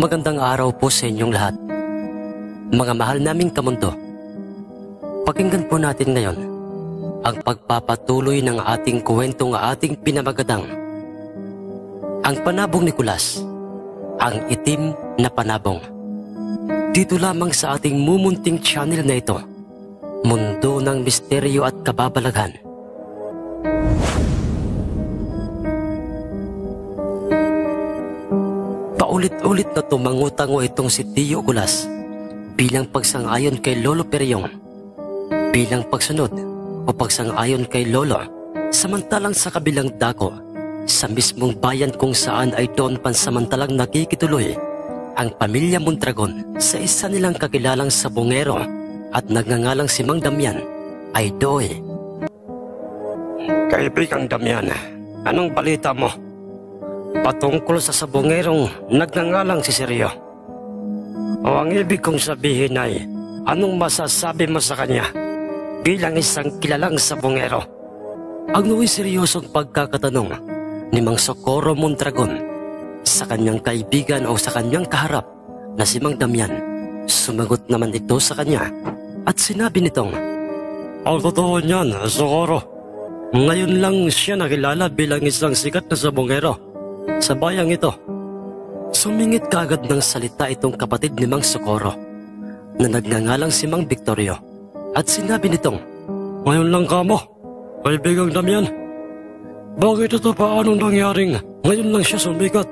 Magandang araw po sa inyong lahat. Mga mahal naming kamundo, pakinggan po natin ngayon ang pagpapatuloy ng ating kwentong ating pinamagatang Ang Panabong ni Kulas, ang itim na panabong. Dito lamang sa ating mumunting channel na ito, Mundo ng Misteryo at Kababalaghan. Paulit-ulit na tumango-tango itong si Tio Kulas bilang pagsang-ayon kay Lolo Periong, bilang pagsunod o pagsang-ayon kay Lolo, samantalang sa kabilang dako, sa mismong bayan kung saan ay doon pansamantalang nakikituloy ang pamilya Mondragon sa isa nilang kakilalang sabongero at nagngangalang si Mang Damian, ay doy. Kaibigang Damian, anong balita mo? Patungkol sa sabongerong nagngangalang si Seryo. O ang ibig kong sabihin ay, anong masasabi mo sa kanya bilang isang kilalang sabongero? Ang nuwi seryosong pagkakatanong ni Mang Socorro Mondragon sa kanyang kaibigan o sa kanyang kaharap na si Mang Damian, sumagot naman ito sa kanya at sinabi nitong, Ang totoo niyan, Socorro, ngayon lang siya nakilala bilang isang sikat na sabongero sa bayang ito. Sumingit kagad ng salita itong kapatid ni Mang Socorro na nagngangalang si Mang Victorio at sinabi nitong, Ngayon lang ka mo, kaibigang Damian. Bakit ito paanong nangyaring ngayon lang siya sumikat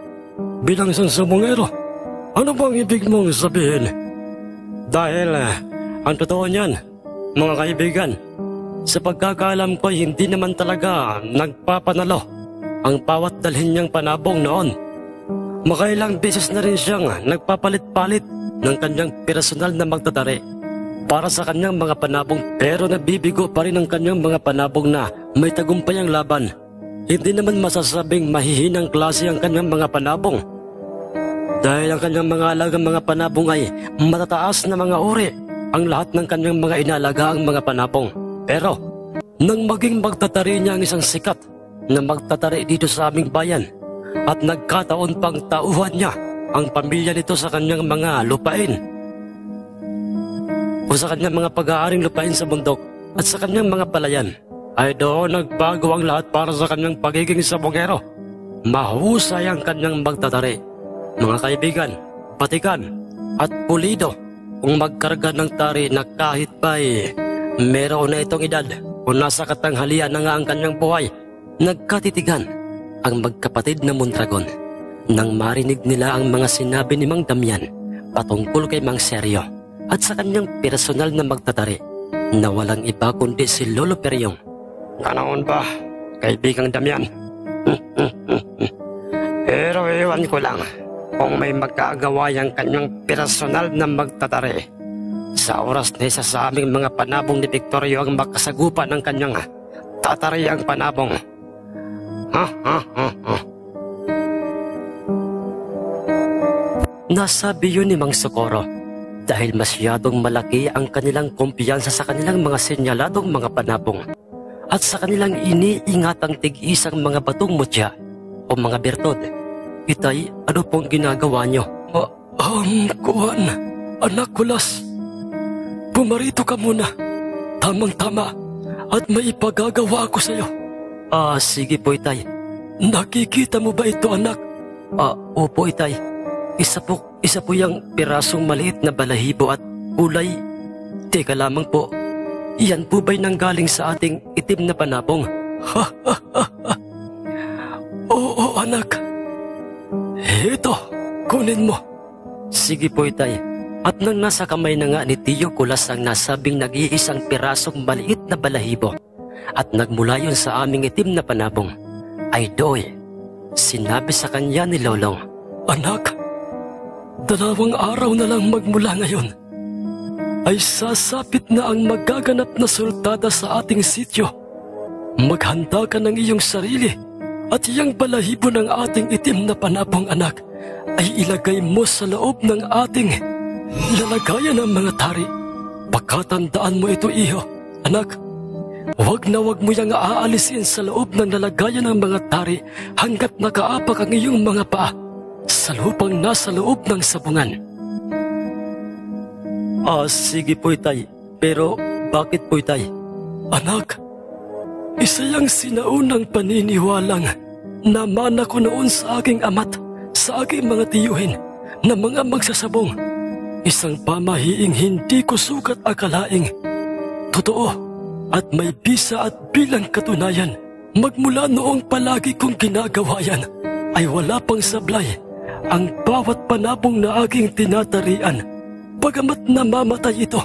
bilang isang sabongero? Ano bang ibig mong sabihin? Dahil ang totoo niyan, mga kaibigan, sa pagkakaalam ko hindi naman talaga nagpapanalo ang bawat dalhin niyang panabong noon. Makailang beses na rin siyang nagpapalit-palit ng kanyang personal na magtatari para sa kanyang mga panabong, pero nabibigo pa rin ang kanyang mga panabong na may tagumpay ang laban. Hindi naman masasabing mahihinang klase ang kanyang mga panabong dahil ang kanyang mga alagang mga panabong ay matataas na mga uri ang lahat ng kanyang mga inaalagaang mga panabong. Pero nang maging magtatari niya ang isang sikat na magtatari dito sa aming bayan at nagkataon pang tauhan niya ang pamilya nito sa kanyang mga lupain o sa kanyang mga pag-aaring lupain sa bundok at sa kanyang mga palayan, ay doon nagbago ang lahat para sa kanyang pagiging sabongero. Mahusay ang kanyang magtatari, mga kaibigan, patikan at pulido kung magkarga ng tari na kahit ba'y meron na itong edad o nasa katanghalian na nga ang kanyang buhay. Nagkatitigan ang magkapatid na Mondragon nang marinig nila ang mga sinabi ni Mang Damian patungkol kay Mang Seryo at sa kanyang personal na magtatari na walang iba kundi si Lolo Periong. Ganoon ba, kaibigang Damian? Pero ewan ko lang kung may magkagawa ang kanyang personal na magtatari. Sa oras na isa sa aming mga panabong ni Victorio ang makasagupa ng kanyang tatariang panabong. Nasabi yun ni Mang Socorro dahil masyadong malaki ang kanilang kumpiyansa sa kanilang mga senyaladong mga panabong at sa kanilang iniingatang tig-isang mga batong mutya o mga bertod. Itay, ano pong ginagawa nyo? Kuwan, anak Kulas. Pumarito ka muna. Tamang-tama at may ipagagawa ako sa'yo. Sige po, Itay. Nakikita mo ba ito, anak? Opo, Itay. Isa po yung pirasong maliit na balahibo at kulay. Teka lamang po. Iyan po ba'y nanggaling sa ating itim na panabong? Oo, anak. Ito, kunin mo. Sige po, Itay. At nang nasa kamay na nga ni Tio Kulas ang nasabing nag-iisang pirasong maliit na balahibo at nagmula yun sa aming itim na panabong, ay doy, sinabi sa kanya ni Lolong, Anak, 2 araw na lang magmula ngayon ay sasapit na ang magaganap na sultada sa ating sityo. Maghanda ka ng iyong sarili at iyang balahibo ng ating itim na panabong, anak, ay ilagay mo sa loob ng ating lalagayan ng mga tari. Pagkatandaan mo ito, iho, anak. Huwag na huwag mo yang aalisin sa loob ng lalagayan ng mga tari hanggat nakaapak ang iyong mga paa. sa lupang nasa loob ng sabungan. Sige po, Itay. Pero bakit po, Itay? Anak, isa yang sinaunang paniniwalang namana ko noon sa aking ama't sa aking mga tiyuhin na mga magsasabong. Isang pamahiing hindi ko sukat akalaing totoo at may bisa at bilang katunayan. Magmula noong palagi kong ginagawa yan ay wala pang sablay ang bawat panabong na aking tinatarian. Bagamat namamatay ito,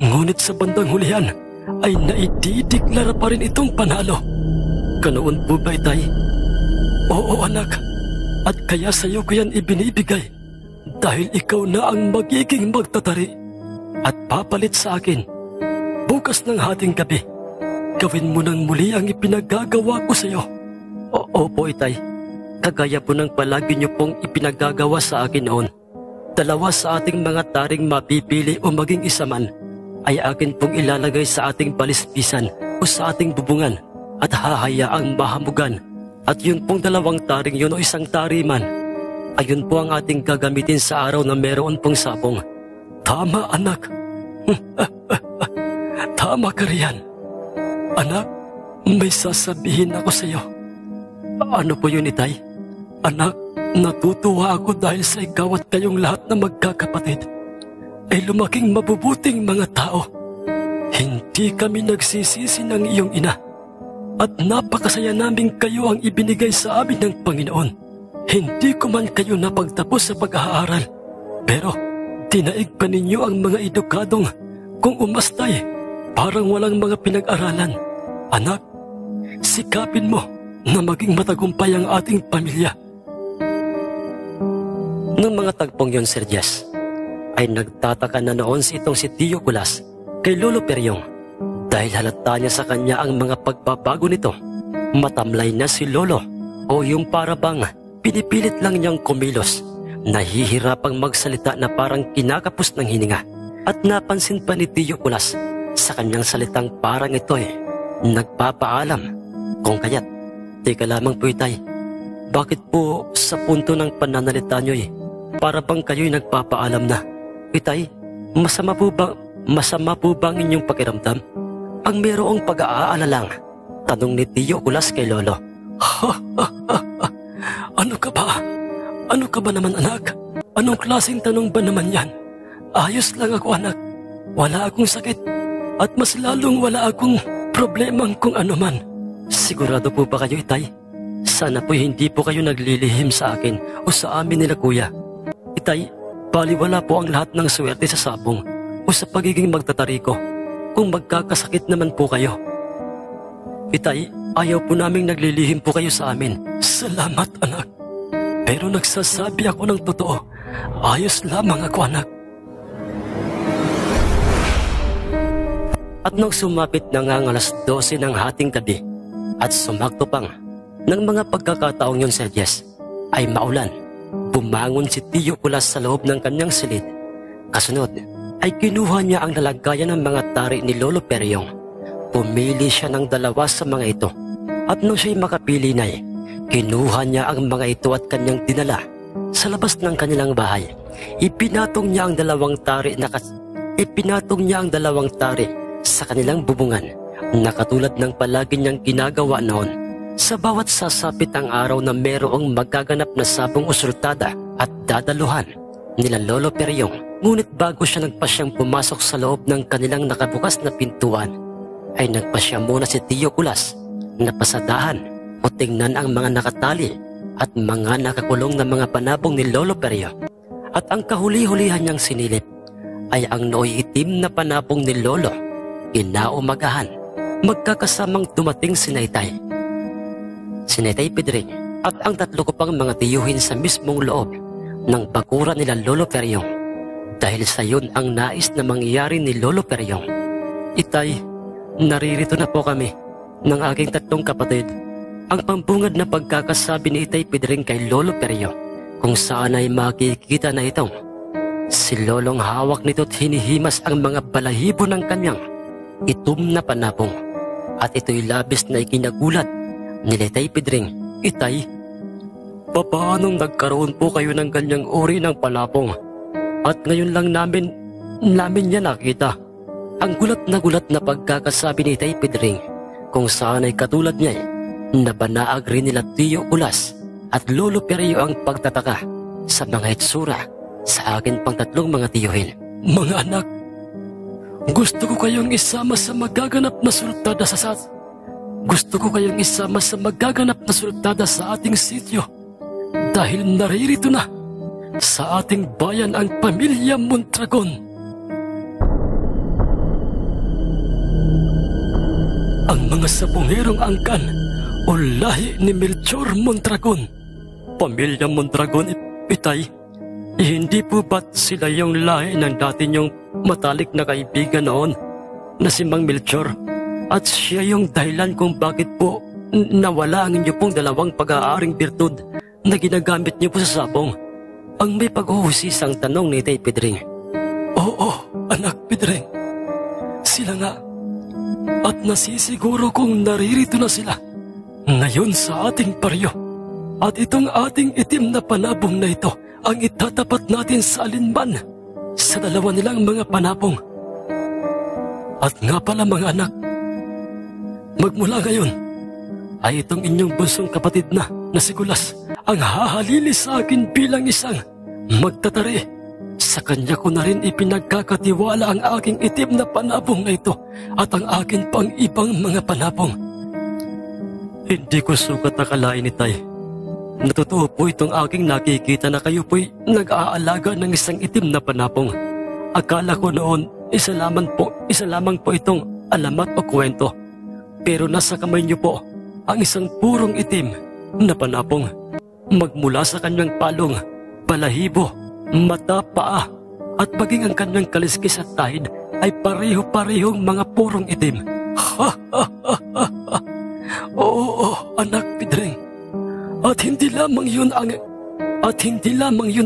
ngunit sa bandang hulihan ay naidideklara pa rin itong panalo. Ganoon po ba, Itay? Oo, anak. At kaya sa iyo ko yan ibinibigay dahil ikaw na ang magiging magtatari at papalit sa akin. Bukas ng hating gabi, gawin mo nang muli ang ipinagagawa ko sa iyo. Opo, Itay. Kagaya po ng palagi niyo pong ipinagagawa sa akin noon. Dalawa sa ating mga taring mapipili o maging isa man ay akin pong ilalagay sa ating balispisan o sa ating bubungan at hahayaang mahamugan. At yun pong dalawang taring yun o isang tari man, ayun po ang ating gagamitin sa araw na meron pong sabong. Tama, anak. Tama ka riyan. Anak, may sasabihin ako sa iyo. Ano po yun, Itay? Anak, natutuwa ako dahil sa ikaw at kayong lahat na magkakapatid ay lumaking mabubuting mga tao. Hindi kami nagsisisi ng iyong ina at napakasaya naming kayo ang ibinigay sa amin ng Panginoon. Hindi ko man kayo napagtapos sa pag-aaral, pero dinaig pa ninyo ang mga edukadong kung umastay parang walang mga pinag-aralan. Anak, sikapin mo na maging matagumpay ang ating pamilya. Nung mga tagpong yon, Sir Jess, ay nagtataka na noon itong si Tio Kulas kay Lolo Peryong dahil halata niya sa kanya ang mga pagbabago nito. Matamlay na si Lolo o yung para bang pinipilit lang niyang kumilos, nahihirapang magsalita na parang kinakapos ng hininga. At napansin pa ni Tio Kulas sa kanyang salitang parang ito nagpapaalam. Kung kaya't, teka lamang po, Itay, bakit po sa punto ng pananalita niyo para bang kayo'y nagpapaalam na? Itay, masama po ba ang inyong pakiramdam? Ang mayroong pag-aalala, tanong ni Tio Kulas kay Lolo. Ano ka ba? Ano ka ba naman, anak? Anong klaseng tanong ba naman yan? Ayos lang ako, anak. Wala akong sakit at mas lalong wala akong problemang kung ano man. Sigurado po ba kayo, Itay? Sana po hindi po kayo naglilihim sa akin o sa amin nila, Kuya. Itay, baliwala po ang lahat ng swerte sa sabong o sa pagiging magtatari ko kung magkakasakit naman po kayo. Itay, ayaw po naming naglilihim po kayo sa amin. Salamat, anak. Pero nagsasabi ako ng totoo. Ayos lamang ako, anak. At nung sumapit na nga ang alas 12 ng hating gabi at sumakto pang ng mga pagkakataong yun, Sir Jess, ay maulan. Bumangon si Tio Kulas sa loob ng kanyang silid. Kasunod ay kinuha niya ang lalagayan ng mga tari ni Lolo Peryong. Pumili siya ng dalawa sa mga ito. At nung siya'y makapili na kinuha niya ang mga ito at kanyang dinala sa labas ng kanilang bahay. Ipinatong niya ang dalawang tari sa kanilang bubungan na katulad ng palagi niyang ginagawa noon. Sa bawat sasapit ang araw na merong magaganap na sabong usultada at dadaluhan nila Lolo Peryong. Ngunit bago siya nagpasyang pumasok sa loob ng kanilang nakabukas na pintuan, ay nagpasya muna si Tio Kulas na pasadahan o tingnan ang mga nakatali at mga nakakulong na mga panabong ni Lolo Peryong. At ang kahuli-hulihan niyang sinilip ay ang nooy itim na panabong ni Lolo. Inaumagahan, magkakasamang dumating si Naytay Pedring at ang tatlo ko pang mga tiyuhin sa mismong loob ng bakura nila Lolo Peryong. Dahil sa yun ang nais na mangyari ni Lolo Peryong. Itay, naririto na po kami ng aking tatlong kapatid. Ang pambungad na pagkakasabi ni Itay Pedring kay Lolo Peryong, kung saan ay makikita na itong si Lolong hawak nito't hinihimas ang mga balahibo ng kanyang itom na panabong. At ito'y labis na ikinagulat ni Itay Pedring. Itay, papaanong nagkaroon po kayo ng ganyang uri ng panabong? At ngayon lang namin niya nakita. Ang gulat na pagkakasabi ni Tay Pedring, kung saan ay katulad niya nabanaag rin nila Tiyo Kulas at Lolo Perio ang pagtataka sa mga itsura sa akin pang tatlong mga tiyuhin. Mga anak, gusto ko kayong isama sa magaganap na sultada sa ating sityo dahil naririto na sa ating bayan ang pamilya Mondragon. Ang mga sabongerong angkan o lahi ni Melchor Mondragon. Pamilya Mondragon, Itay, hindi po ba't sila yung lahi ng dati niyong matalik na kaibigan noon na si Mang Melchor? At siya yung dahilan kung bakit po nawala ang inyo pong dalawang pag-aaring birtud na ginagamit niyo po sa sabong? Ang may pag-uhusisang tanong ni Tay Pedring. Oo, anak Pedring. Sila nga. At nasisiguro kong naririto na sila ngayon sa ating baryo. At itong ating itim na panabong na ito ang itatapat natin sa alinman sa dalawa nilang mga panabong. At nga pala mga anak, magmula ngayon ay itong inyong bunsong kapatid na si Kulas ang hahalili sa akin bilang isang magtatari. Sa kanya ko na rin ipinagkakatiwala ang aking itim na panabong na ito at ang akin pang ibang mga panabong. Hindi ko sukat akalain ni Tay. Natotoo po itong aking nakikita na kayo po'y nag-aalaga ng isang itim na panabong. Akala ko noon isa lamang po itong alamat o kwento. Pero nasa kamay niyo po ang isang purong itim na panabong. Magmula sa kanyang palong, balahibo, mata, paa at maging ang kanyang kaliskis at tahid ay pareho-parehong mga purong itim. Oo, anak Pedring. At hindi lamang yun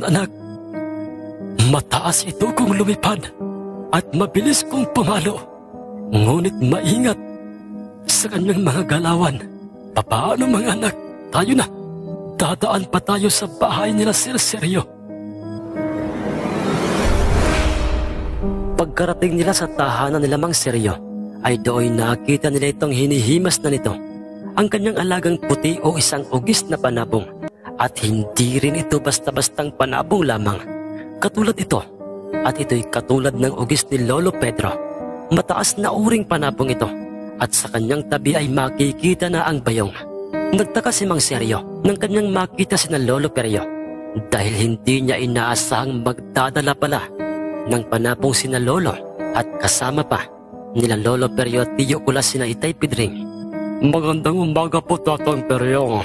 anak. Mataas ito kung lumipad at mabilis kong pumalo. Ngunit maingat sa kanyang mga galawan. Papaano mga anak? Tayo na. Dadaan pa tayo sa bahay nila Sir Seryo. Pagkarating nila sa tahanan nila Mang Seryo, ay doon nakita nila itong hinihimas na nito ang kanyang alagang puti o isang ugis na panabong. At hindi rin ito basta-bastang panabong lamang. Katulad ito, at ito'y katulad ng ugis ni Lolo Pedro. Mataas na uring panabong ito, at sa kanyang tabi ay makikita na ang bayong. Nagtaka si Mang Seryo nang kanyang makita si na Lolo Perio dahil hindi niya inaasahang magdadala pala ng panabong sina Lolo at kasama pa nila Lolo Perio at Tiyo Kulas sina Itay Pedring. Magandang umaga po, Tatang Perio.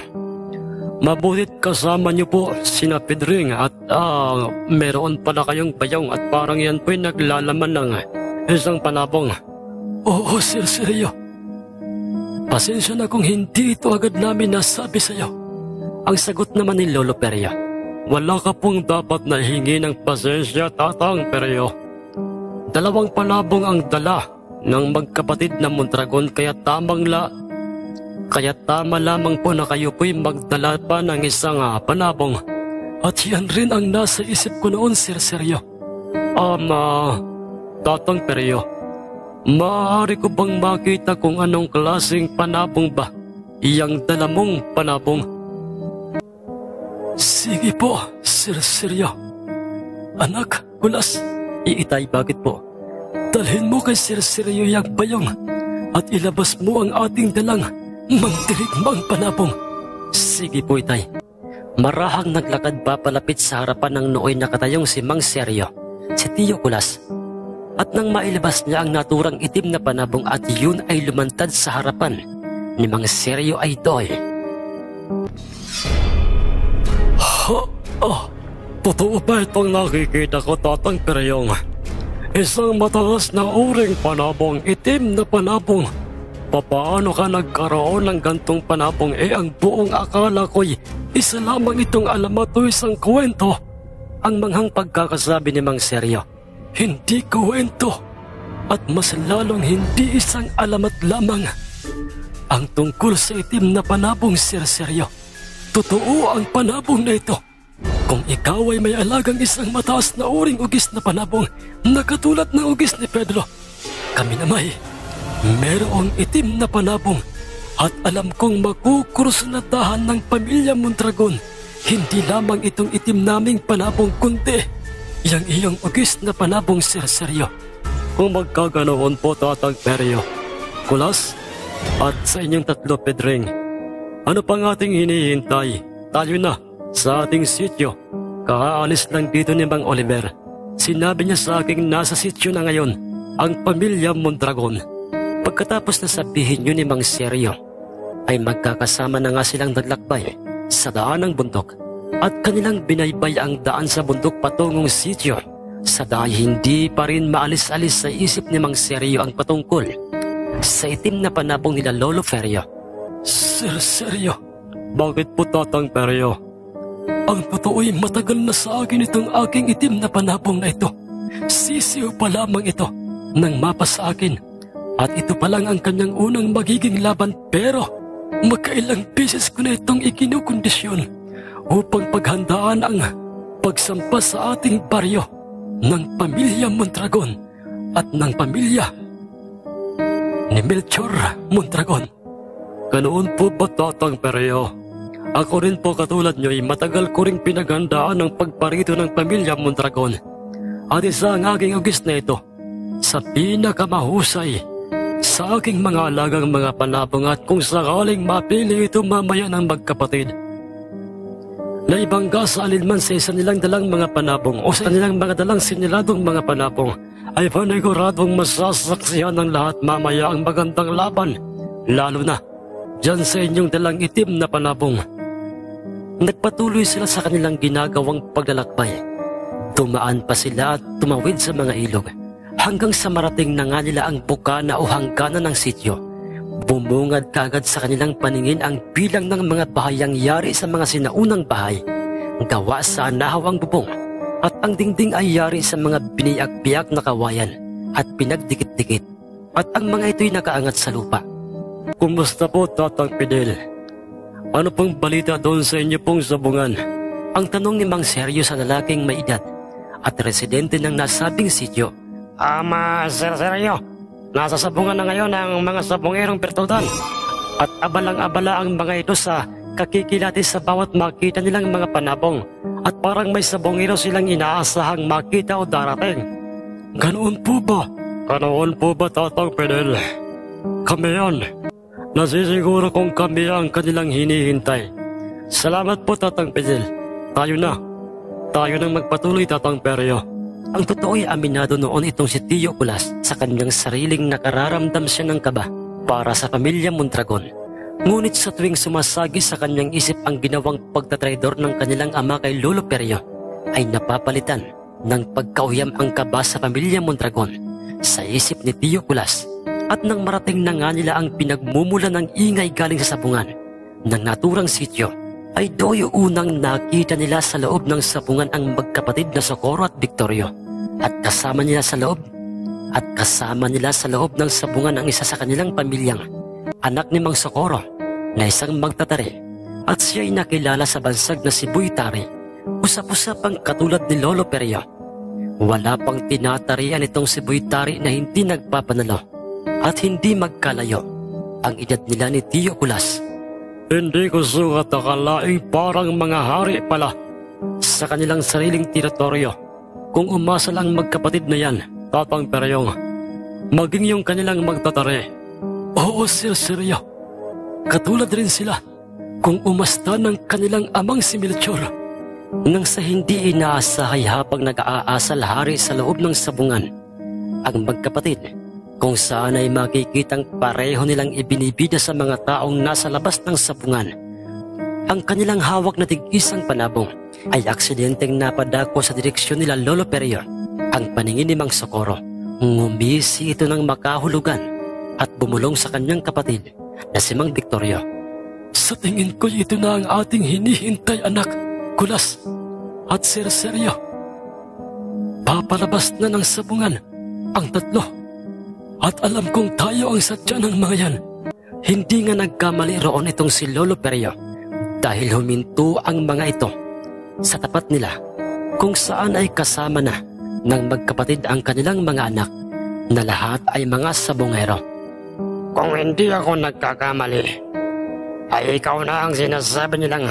Mabutit kasama niyo po sina Pedring at meron pala kayong bayong at parang yan po'y naglalaman ng isang panabong. Oo, Sir Seryo. Pasensya na kung hindi ito agad namin nasabi sa'yo. Ang sagot naman ni Lolo Perio. Wala ka pong dapat na hingi ng pasensya, Tatang Perio. Dalawang panabong ang dala ng magkapatid na Mondragon kaya tama lamang po na kayo po'y magdala pa ng isang panabong. At yan rin ang nasa isip ko noon, Sir Seryo. Tatang Perio, maaari ko bang makita kung anong klaseng panabong ba iyang dala mong panabong? Sige po, Sir Seryo. Anak, Kulas, Itay, bakit po? Dalhin mo kay Sir Seryo yung bayong at ilabas mo ang ating dalang magdirigmang panabong. Sige po, Itay. Marahang naglakad pa palapit sa harapan ng nooy nakatayong si Mang Seryo, si Tiyo Kulas. At nang mailabas niya ang naturang itim na panabong at yun ay lumantad sa harapan ni Mang Seryo ay doy. Totoo ba itong nakikita ko, Tatang Peryong? Isang mataas na uring panabong, itim na panabong. Papaano ka nagkaroon ng gantong panabong? Ang buong akala ko'y isa lamang itong alamat o isang kwento. Ang manghang pagkakasabi ni Mang Seryo. Hindi kwento at mas lalong hindi isang alamat lamang ang tungkol sa itim na panabong, Sir Seryo. totoo ang panabong na ito. Kung ikaw ay may alagang isang mataas na uring ugis na panabong na katulad ng ugis ni Pedro, kami naman merong itim na panabong at alam kong makukursunadahan ng pamilya Mondragon. Hindi lamang itong itim naming panabong kundi yang iyong ugis na panabong Serseryo. Kung magkaganoon po Tatang Perio, Kulas, at sa inyong tatlo Pedring, ano pang ating hinihintay? Tayo na sa ating sityo. Kakaalis lang dito ni Mang Oliver. Sinabi niya sa aking nasa sityo na ngayon ang pamilya Mondragon. Pagkatapos na sabihin niyo ni Mang Seryo, ay magkakasama na nga silang naglakbay sa daan ng bundok at kanilang binaybay ang daan sa bundok patungong sityo. Sa daan hindi pa rin maalis-alis sa isip ni Mang Seryo ang patungkol sa itim na panabong nila Lolo Ferio. Seryo, bakit po Tatang Perio? Ang totoo'y matagal na sa akin itong aking itim na panabong na ito. Sisiw pa lamang ito nang mapa sa akin. At ito pa lang ang kanyang unang magiging laban, pero magkailang beses ko na itong ikinukondisyon upang paghandaan ang pagsampa sa ating baryo ng pamilya Mondragon at ng pamilya ni Melchor Mondragon. Ganoon po ba Tatang Perio? Ako rin po katulad nyo'y matagal ko ring pinaghandaan ang pagparito ng pamilya Mondragon. At isa ang aking ugis na ito sa pinakamahusay sa aking mga alagang mga panabong, at kung sakaling mapili ito mamaya ng magkapatid na ibangga sa alinman sa isa nilang dalang mga panabong o sa nilang mga dalang siniladong mga panabong, ay paniguradong masasaksihan ng lahat mamaya ang magandang laban, lalo na dyan sa inyong dalang itim na panabong. Nagpatuloy sila sa kanilang ginagawang paglalakbay. Tumaan pa sila at tumawid sa mga ilog hanggang sa marating na nga nila ang bukana o hangganan ng sityo. Bumungad kagad sa kanilang paningin ang bilang ng mga bahayang yari sa mga sinaunang bahay, gawa sa nahawang bubong, at ang dingding ay yari sa mga biniyak-biyak na kawayan at pinagdikit-dikit, at ang mga ito'y nakaangat sa lupa. Kumusta po Tatang Fidel? Ano pong balita doon sa inyo pong sabungan? Ang tanong ni Mang Seryo sa lalaking may edad at residente ng nasabing sityo. Seryo, nasa sabungan na ngayon ang mga sabungerong Bertoldan at abalang-abala ang mga ito sa kakikilati sa bawat makita nilang mga panabong, at parang may sabongero silang inaasahang makita o darating. Ganoon po ba? Ganoon po ba Tatang Fidel? Kami yan. Nasisiguro kong kami ang kanilang hinihintay. Salamat po Tatang Fidel. Tayo na. Tayo nang magpatuloy Tatang Perio. Ang totoo'y aminado noon itong si Tio Kulas sa kanyang sariling nakararamdam siya ng kaba para sa pamilya Mondragon. Ngunit sa tuwing sumasagi sa kanyang isip ang ginawang pagtatraidor ng kanilang ama kay Lolo Perio, ay napapalitan ng pagkauyam ang kaba sa pamilya Mondragon sa isip ni Tio Kulas. At nang marating na nga nila ang pinagmumula ng ingay galing sa sabungan ng naturang sityo, ay do'y unang nakita nila sa loob ng sabungan ang magkapatid na Socorro at Victorio. At kasama nila sa loob ng sabungan ang isa sa kanilang pamilyang anak ni Mang Socorro na isang magtatari, at siya'y nakilala sa bansag na si Boy Tari, usap-usapang katulad ni Lolo Perio. Wala pang tinatarian itong si Boy Tari na hindi nagpapanalo at hindi magkalayo ang edad nila ni Tio Kulas. Hindi ko sukat akalaing parang mga hari pala sa kanilang sariling teritoryo kung umasa lang magkapatid na yan, Tatang Peryong, maging yung kanilang magtatari. Oo, Seryo. Katulad rin sila kung umasta ng kanilang amang si Melchor. Nang sa hindi inaasahay habang nag-aasal hari sa loob ng sabungan, ang magkapatid, kung saan ay makikitang pareho nilang ibinibida sa mga taong nasa labas ng sabungan. Ang kanilang hawak na tig-isang panabong ay aksidenteng napadako sa direksyon nila Lolo Perio. Ang paningin ni Mang Socorro, ngumisi ito ng makahulugan at bumulong sa kanyang kapatid na si Mang Victorio. Sa tingin ko ito na ang ating hinihintay, anak, Kulas at Seryo. Papalabas na ng sabungan ang tatlo. At alam kong tayo ang sadya ng mga yan. Hindi nga nagkamali roon itong si Lolo Perio dahil huminto ang mga ito sa tapat nila kung saan ay kasama na ng magkapatid ang kanilang mga anak na lahat ay mga sabongero. Kung hindi ako nagkakamali, ay ikaw na ang sinasabi nilang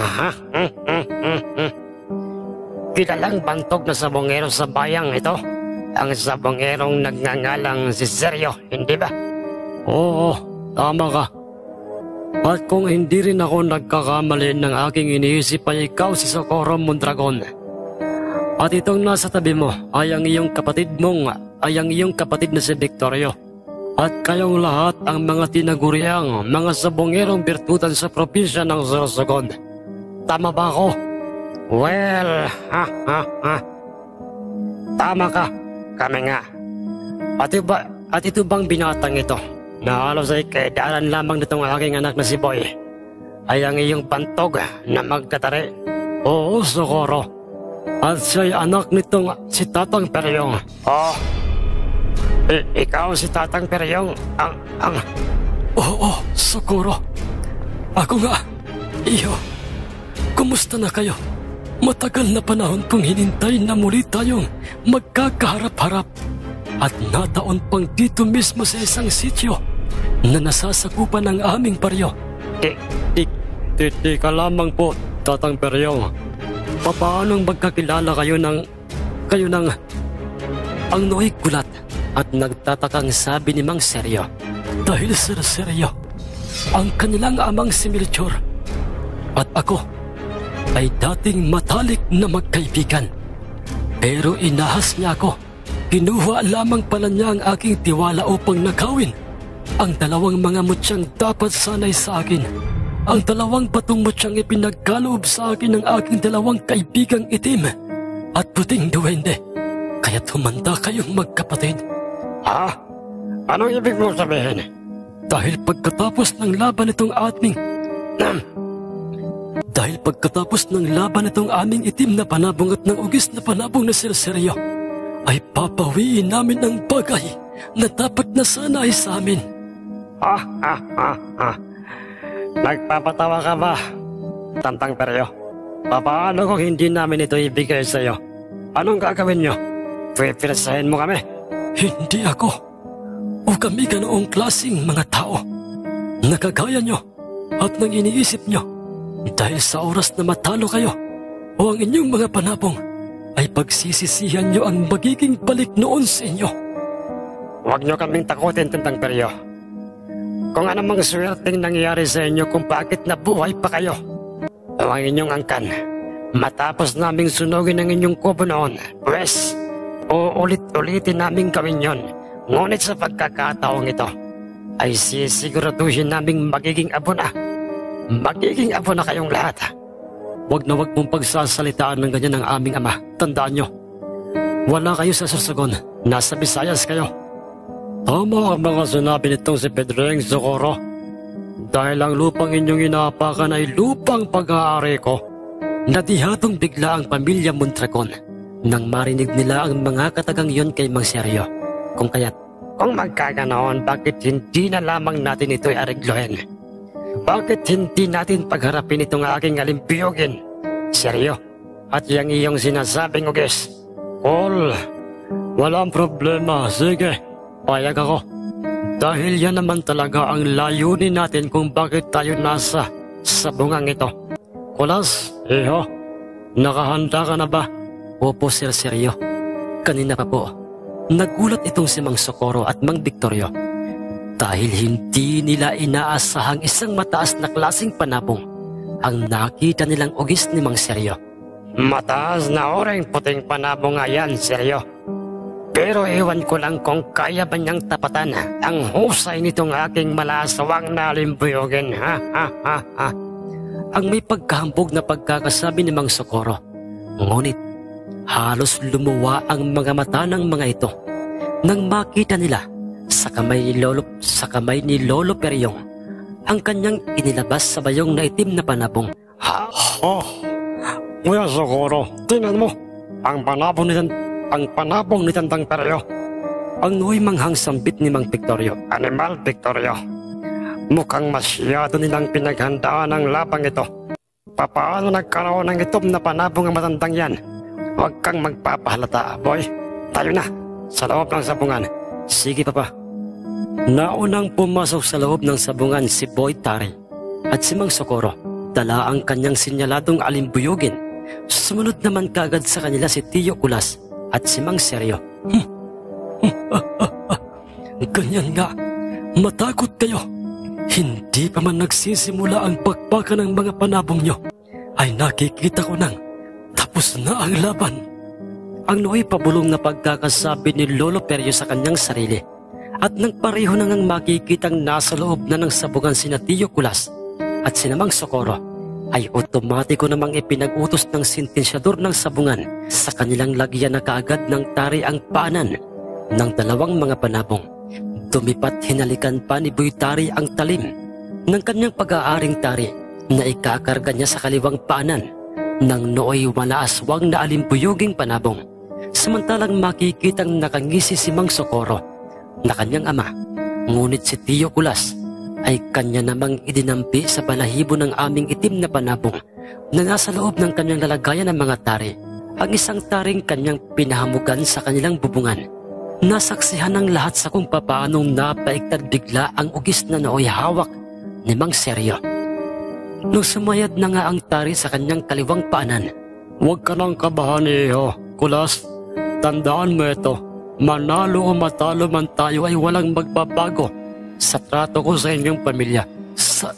kilalang bantog na sabongero sa bayang ito. Ang sabongerong nagngangalang si Seryo, hindi ba? Oo, tama ka. At kung hindi rin ako nagkakamali ng aking iniisip ay ikaw si Socorro Mondragon. At itong nasa tabi mo ay ang iyong kapatid na si Victorio. At kayong lahat ang mga tinaguriang mga sabongerong birtutan sa probinsya ng Sorsogon. Tama ba ako? Well, tama ka. Kami nga. At ito bang binatang ito na halos ay kaedaanan lamang nitong aking anak na si Boy ay ang iyong pantog na magkatari? Oo, Socorro. At siya'y anak nitong si Tatang Peryong. Oh, ikaw si Tatang Peryong ang... Oo, Socorro. Ako nga. Iyo, kumusta na kayo? Matagal na panahon kong hinintay na muli tayong magkakaharap-harap at nataon pang dito mismo sa isang sityo na nasasakupan ng aming baryo. Di ka lamang po, Tatang Peryong. Papaanong magkakilala kayo ng ang nooy gulat at nagtatakang sabi ni Mang Seryo. Dahil Sir Seryo, ang kanilang amang si Melchor at ako ay dating matalik na magkaibigan. Pero inahas niya ako. Kinuha lamang pala niya ang aking tiwala upang nakawin ang dalawang mga mutyang dapat sanay sa akin. Ang dalawang batong mutyang ipinagkaloob sa akin ng aking dalawang kaibigang itim at puting duwende. Kaya tumanda kayong magkapatid. Ha? Anong ibig mo sabihin? Dahil pagkatapos ng laban itong aming itim na panabong at ng ugis na panabong na Seryo, ay papawiin namin ang bagay na dapat na sana ay sa amin. Nagpapatawa ka ba, Tantang Peryo? Paano kung hindi namin ito ibigay sa iyo? Anong gagawin nyo? Pipirsahin mo kami? Hindi ako o kami ganoong klaseng mga tao na kagaya nyo at nang iniisip nyo. Dahil sa oras na matalo kayo o ang inyong mga panabong, ay pagsisisihan nyo ang magiging balik noon sa inyo. Huwag nyo kaming takutin, Tantang Peryo. Kung anumang swerteng nangyari sa inyo kung bakit nabuhay pa kayo o ang inyong angkan, matapos naming sunugin ang inyong kubo noon, pwes, uulit-ulitin naming gawin yon. Ngunit sa pagkakataong ito, ay sisiguraduhin naming magiging abo na kayong lahat. Huwag mong pagsasalitaan ng ganyan ng aming ama. Tandaan nyo, wala kayo sa Sorsogon. Nasa Visayas kayo. Tama ang mga sinabi nitong si Pedreng, Socorro. Dahil ang lupang inyong inaapakan ay lupang pag-aari ko. Nadihatong bigla ang pamilya Mondragon nang marinig nila ang mga katagang yon kay Mang Seryo. Kung magkaganoon, bakit hindi na lamang natin ito'y ariglohin? Bakit hindi natin pagharapin itong aking alimpiyogin, Seryo, at yung iyong sinasabing ugis? Walang problema. Sige, payag ako. Dahil yan naman talaga ang layunin natin kung bakit tayo nasa sabungang ito. Kulas, iho, nakahanda ka na ba? Opo, Sir Seryo. Kanina pa po. Nagulat itong si Mang Socorro at Mang Victorio dahil hindi nila inaasahang isang mataas na klaseng panabong ang nakita nilang ugis ni Mang Seryo. Mataas na oring puting panabong nga yan, Seryo. Pero ewan ko lang kung kaya ba niyang tapatan ang husay nitong aking malasawang na alimpuyogin. Ang may pagkahambog na pagkakasabi ni Mang Socorro. Ngunit halos lumuwa ang mga mata ng mga ito nang makita nila sa kamay ni Lolo Peryong ang kanyang inilabas sa bayong na itim na panabong. Kuya Socorro, tingnan mo ang panabong ni Tantang Peryo. Ang nuoy manghang sambit ni Mang Victorio. Animal, Victorio. Mukhang masyado nilang pinaghandaan ang labang ito. Paano nagkaroon ng itom na panabong ang matandang yan? Huwag kang magpapahalata, boy. Tayo na, sa loob ng sabungan. Sige, Papa. Naunang pumasok sa loob ng sabungan si Boy Tari at si Mang Socorro. Dala ang kanyang sinyaladong alimbuyugin. Sumunod naman kagad sa kanila si Tio Kulas at si Mang Seryo. Ganyan nga, matakot kayo. Hindi pa man nagsisimula ang pagpaka ng mga panabong nyo, ay nakikita ko nang tapos na ang laban. Ang nooy pabulong na pagkakasabi ni Lolo Perio sa kanyang sarili. At nang pareho na ngang makikitang nasa loob na ng sabungan sina Tio Kulas at sina Mang Socorro, ay otomatiko namang ipinag-utos ng sentensyador ng sabungan sa kanilang lagyan na kaagad ng tari ang paanan ng dalawang mga panabong. Dumipat hinalikan pa ni Boy Tari ang talim ng kanyang pag-aaring tari na ikakarga niya sa kaliwang paanan ng nooy wala aswang na alimbuyuging panabong. Samantalang makikitang nakangisi si Mang Socorro na kanyang ama, ngunit si Tio Kulas ay kanya namang idinampi sa balahibo ng aming itim na panabong na nasa loob ng kanyang lalagayan ng mga tari. Ang isang taring kanyang pinahamugan sa kanilang bubungan. Nasaksihan ng lahat sa kung papaanong napaiktad bigla ang ugis na nooy hawak ni Mang Seryo. Nung sumayad na nga ang tari sa kanyang kaliwang paanan. Huwag ka nang kabahan, Iho. Kulas, tandaan mo ito. Manalo o matalo man tayo ay walang magbabago sa trato ko sa inyong pamilya.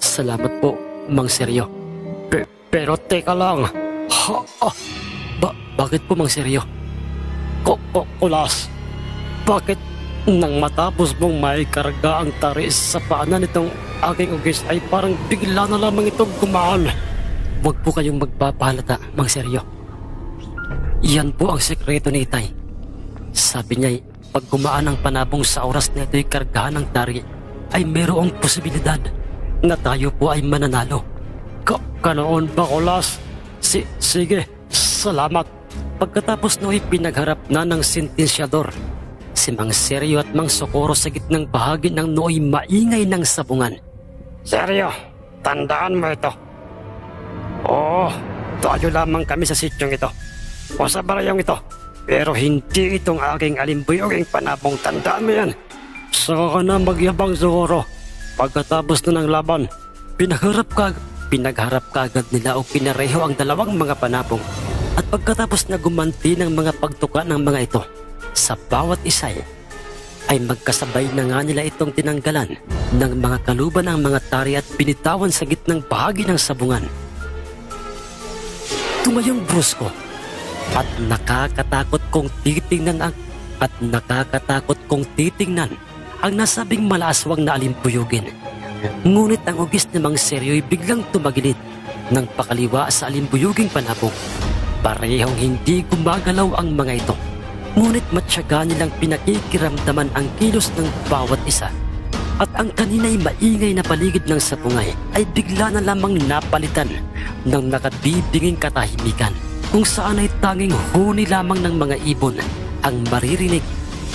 Salamat po, Mang Seryo. Pero teka lang. Bakit po, Mang Seryo? Kulas, bakit nang matapos mong may karga ang tari sa paanan nitong aking ugis ay parang bigla na lamang itong gumaan? Huwag po kayong magpapahalata, Mang Seryo. Yan po ang sekreto ni Itay. Sabi niya, pag gumaan ang panabong sa oras na ito'y kargahan ng tari, ay mayroong posibilidad na tayo po ay mananalo. Kanoon ba, Kulas? Sige, salamat. Pagkatapos no'y pinagharap na ng sentensyador si Mang Seryo at Mang Socorro sa gitnang bahagi ng nooy maingay ng sabungan. Seryo, tandaan mo ito. Oo, tayo lamang kami sa sityong ito o sa barayong ito. Pero hindi itong aking alimbuyoging panabong, tandaan mo yan. Saka ka na magyabang, Socorro. Pagkatapos na ng laban, pinagharap kagad nila o pinareho ang dalawang mga panabong. At pagkatapos na gumanti ng mga pagtuka ng mga ito, sa bawat isa ay magkasabay na nga nila itong tinanggalan ng mga kaluban ng mga tari at binitawan sa gitnang bahagi ng sabungan. Tumayong brusko at nakakatakot kong titingnan ang nasabing malaaswang na alimbuyugin. Ngunit ang ugis ni Mang Seryo'y biglang tumagilid ng pakaliwa sa alimbuyuging panabong. Parehong hindi gumagalaw ang mga ito. Ngunit matyaga nilang pinakikiramdaman ang kilos ng bawat isa. At ang kanina'y maingay na paligid ng sabungay ay bigla na lamang napalitan ng nakabibinging katahimikan, kung saan ay tanging huni lamang ng mga ibon ang maririnig.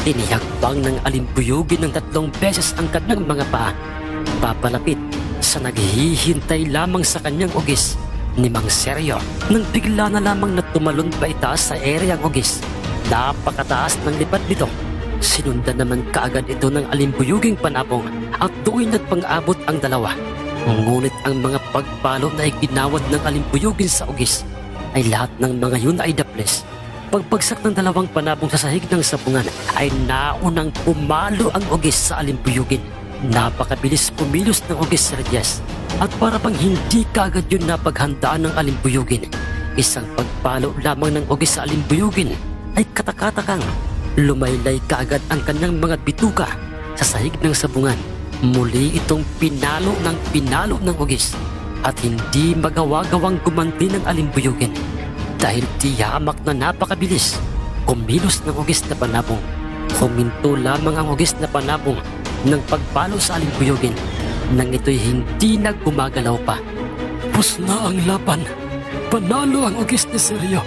Inihakbang ng alimbuyugin ng 3 beses ang kanyang mga paa, papalapit sa naghihintay lamang sa kanyang ugis ni Mang Seryo, nang bigla na lamang na tumalon pa itaas sa ere ang ugis. Napakataas ng lipad nito. Sinundan naman kaagad ito ng alimbuyuging panabong at doon nagpang-abot ang dalawa. Ngunit ang mga pagpalo na iginawad ng alimbuyugin sa ugis ay lahat ng mga yun ay daples. Pagbagsak ng dalawang panabong sa sahig ng sabungan ay naunang pumalo ang ugis sa alimbuyugin. Napakabilis pumilos ng ugis sa Reyes at para pang hindi kaagad yun napaghandaan ng alimbuyugin. Isang pagpalo lamang ng ugis sa alimbuyugin ay katakatakang lumaylay kaagad ang kanyang mga bituka sa sahig ng sabungan. Muli itong pinalo ng ugis at hindi magawa-gawang gumanti ng alimbuyugin dahil tiyamak na napakabilis kumilos ng ugis na panabong. Huminto lamang ang ugis na panabong ng pagpalo sa alimbuyugin nang ito'y hindi na gumagalaw pa. Pus na ang laban. Panalo ang ugis ni Seryo.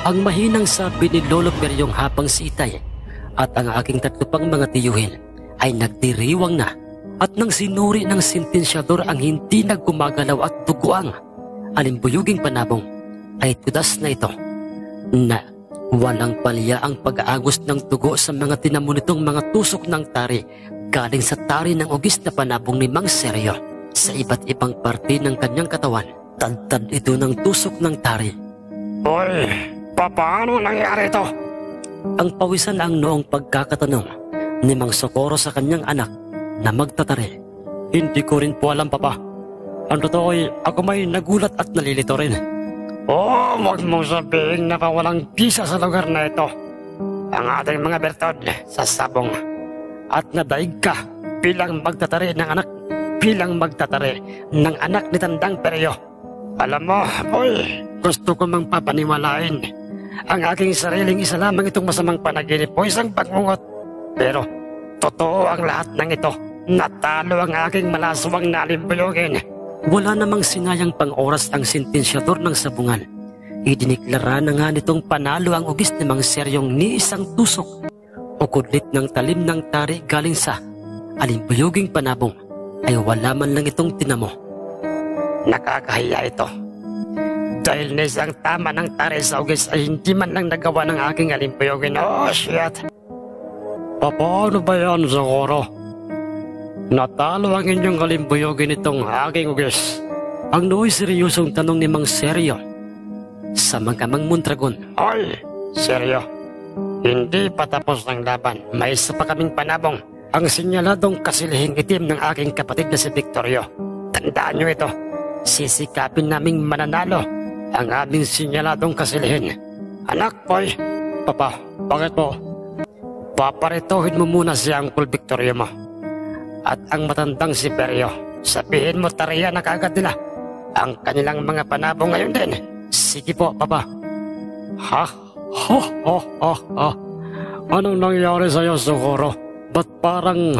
Ang mahinang sabi ni Lolo Peryong habang si Itay at ang aking 3 pang mga tiyuhin ay nagdiriwang na, at nang sinuri ng sentensyador ang hindi na gumagalaw at duguang alimbuyuging panabong ay tudas na ito na walang palya ang pag-aagos ng dugo sa mga tinamo nitong mga tusok ng tari galing sa tari ng ugis na panabong ni Mang Seryo sa iba't ibang parte ng kanyang katawan. Tantad ito ng tusok ng tari. Hoy, paano nangyari ito? Ang pawisan ang noong pagkakatanong ni Mang Socorro sa kanyang anak na magtatari. Hindi ko rin po alam, Papa. Ang totoo ay ako may nagulat at nalilito rin. Huwag mong sabihin na walang bisa sa lugar na ito. Ang ating mga bertod sa sabong. At nadaig ka bilang magtatari ng anak ni Tandang Peryo. Alam mo, boy, gusto ko mang papaniwalain. Ang aking sariling isa lamang itong masamang panaginip o isang pagngungot. Pero, totoo ang lahat ng ito. Natalo ang aking malaswang na alimbuyugin. Wala namang sinayang pang-oras ang sentensyador ng sabungan. Idiniklara na nga nitong panalo ang ugis ni Mang Seryong ni isang tusok o kudlit ng talim ng tari galing sa alimbuyuging panabong ay wala man lang itong tinamo. Nakakahiya ito. Dahil na isang tama ng tari sa ugis ay hindi man lang nagawa ng aking alimbuyugin. Oh, shit! Paano ba yan, Socorro? Natalo ang inyong alimbuyugin itong aking ugis. Ang nooy seryosong tanong ni Mang Seryo sa Magamang Mondragon. Oy, Seryo, hindi pa tapos ng laban. May isa pa kaming panabong. Ang sinyaladong kasilihing itim ng aking kapatid na si Victorio. Tandaan nyo ito. Sisikapin naming mananalo ang aming sinyaladong kasilihin. Anak, boy. Papa, bakit po? Paparitohin mo muna si Uncle Victorio mo. At ang matandang si Peryo, sabihin mo tariya na kaagad nila ang kanilang mga panabong ngayon din. Sige po, Papa. Ha? Anong nangyari sa'yo, Socorro? Ba't parang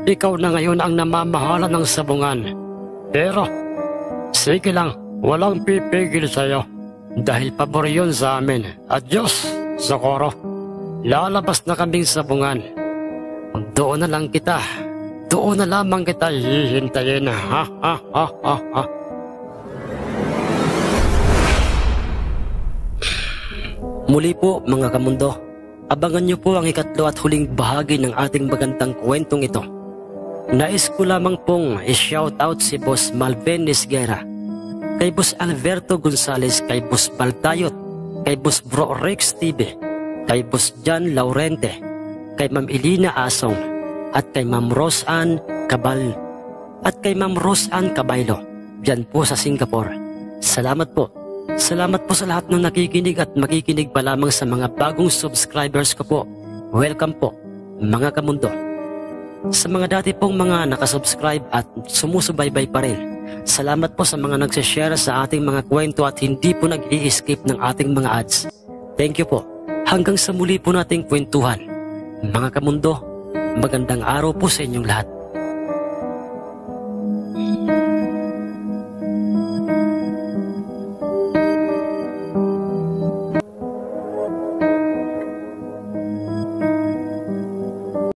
ikaw na ngayon ang namamahala ng sabungan? Pero, sige lang, walang pipigil sa'yo. Dahil pabor yun sa amin. Adios, Socorro. Lalabas na kaming sabungan. Doon na lang kita. Doon na lamang kita hihintayin. Ha. Muli po mga kamundo, abangan niyo po ang ikatlo at huling bahagi ng ating magandang kwentong ito. Nais ko lamang pong i-shoutout si Boss Malven Nisguera, kay Boss Alberto Gonzales, kay Boss Baltayot, kay Boss Bro Rex TV, kay Boss John Laurente, kay Ma'am Elina Asong, at kay Ma'am Roseanne Cabal, at kay Ma'am Roseanne Cabaylo, dyan po sa Singapore. Salamat po. Salamat po sa lahat ng nakikinig at makikinig pa lamang sa mga bagong subscribers ko po. Welcome po, mga kamundo. Sa mga dati pong mga nakasubscribe at sumusubaybay pa rin, salamat po sa mga nagsishare sa ating mga kwento at hindi po nag-i-escape ng ating mga ads. Thank you po. Hanggang sa muli po nating kwentuhan. Mga kamundo, magandang araw po sa inyong lahat.